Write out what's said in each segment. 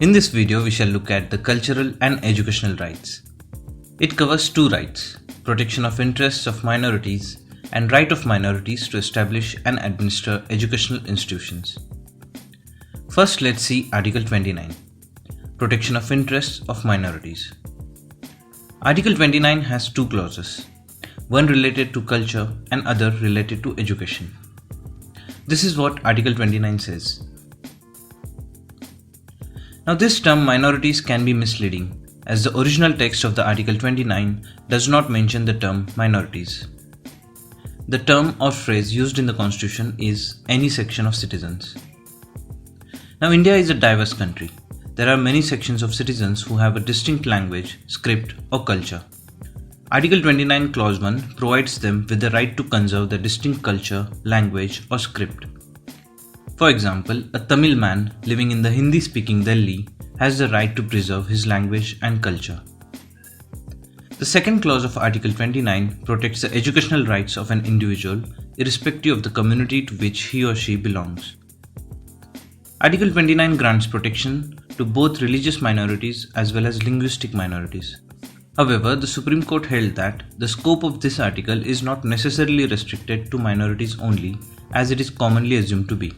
In this video, we shall look at the cultural and educational rights. It covers two rights: protection of interests of minorities and right of minorities to establish and administer educational institutions. First, let's see Article 29, protection of interests of minorities. Article 29 has two clauses, one related to culture and other related to education. This is what Article 29 says. Now, this term minorities can be misleading, as the original text of the Article 29 does not mention the term minorities. The term or phrase used in the Constitution is any section of citizens. Now, India is a diverse country. There are many sections of citizens who have a distinct language, script, or culture. Article 29 Clause 1 provides them with the right to conserve their distinct culture, language, or script. For example, a Tamil man living in the Hindi-speaking Delhi has the right to preserve his language and culture. The second clause of Article 29 protects the educational rights of an individual irrespective of the community to which he or she belongs. Article 29 grants protection to both religious minorities as well as linguistic minorities. However, the Supreme Court held that the scope of this article is not necessarily restricted to minorities only, as it is commonly assumed to be.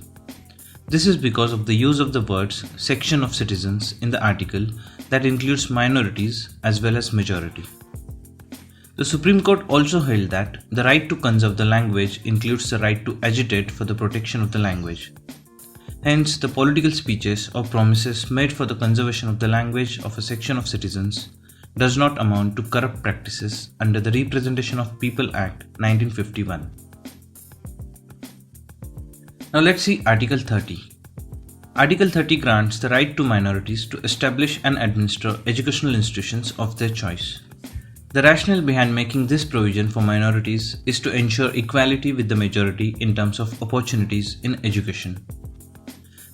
This is because of the use of the words section of citizens in the article that includes minorities as well as majority. The Supreme Court also held that the right to conserve the language includes the right to agitate for the protection of the language. Hence, the political speeches or promises made for the conservation of the language of a section of citizens does not amount to corrupt practices under the Representation of People Act 1951. Now let's see Article 30. Article 30 grants the right to minorities to establish and administer educational institutions of their choice. The rationale behind making this provision for minorities is to ensure equality with the majority in terms of opportunities in education.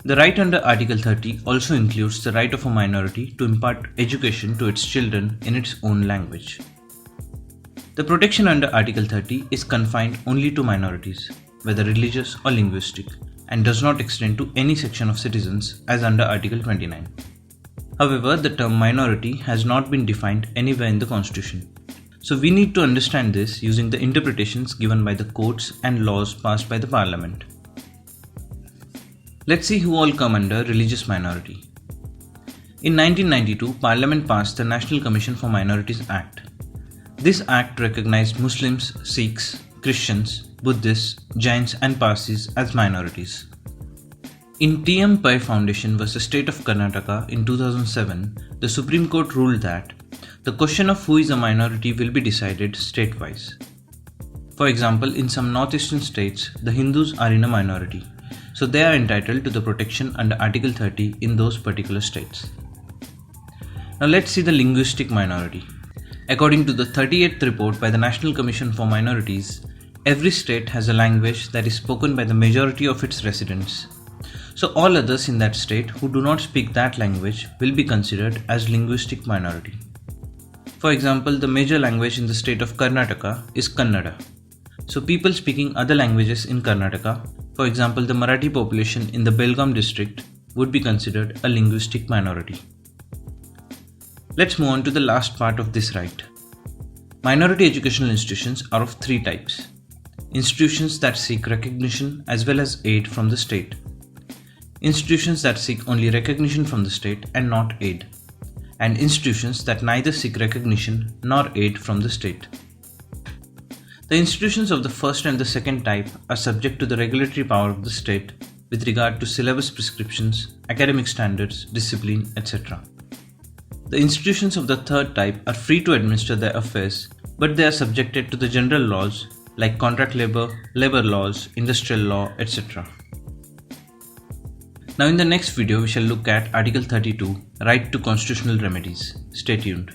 The right under Article 30 also includes the right of a minority to impart education to its children in its own language. The protection under Article 30 is confined only to minorities, whether religious or linguistic, and does not extend to any section of citizens as under Article 29. However, the term minority has not been defined anywhere in the Constitution. So we need to understand this using the interpretations given by the courts and laws passed by the Parliament. Let's see who all come under religious minority. In 1992, Parliament passed the National Commission for Minorities Act. This act recognized Muslims, Sikhs, Christians, Buddhists, Jains and Parsis as minorities. In T.M. Pai Foundation vs. State of Karnataka in 2007, the Supreme Court ruled that the question of who is a minority will be decided state-wise. For example, in some northeastern states, the Hindus are in a minority, so they are entitled to the protection under Article 30 in those particular states. Now let's see the linguistic minority. According to the 38th report by the National Commission for Minorities, every state has a language that is spoken by the majority of its residents. So all others in that state who do not speak that language will be considered as linguistic minority. For example, the major language in the state of Karnataka is Kannada. So people speaking other languages in Karnataka, for example the Marathi population in the Belgaum district, would be considered a linguistic minority. Let's move on to the last part of this right. Minority educational institutions are of three types: institutions that seek recognition as well as aid from the state, institutions that seek only recognition from the state and not aid, and institutions that neither seek recognition nor aid from the state. The institutions of the first and the second type are subject to the regulatory power of the state with regard to syllabus prescriptions, academic standards, discipline, etc. The institutions of the third type are free to administer their affairs, but they are subjected to the general laws like contract labor, labor laws, industrial law, etc. Now in the next video we shall look at Article 32, Right to Constitutional Remedies. Stay tuned.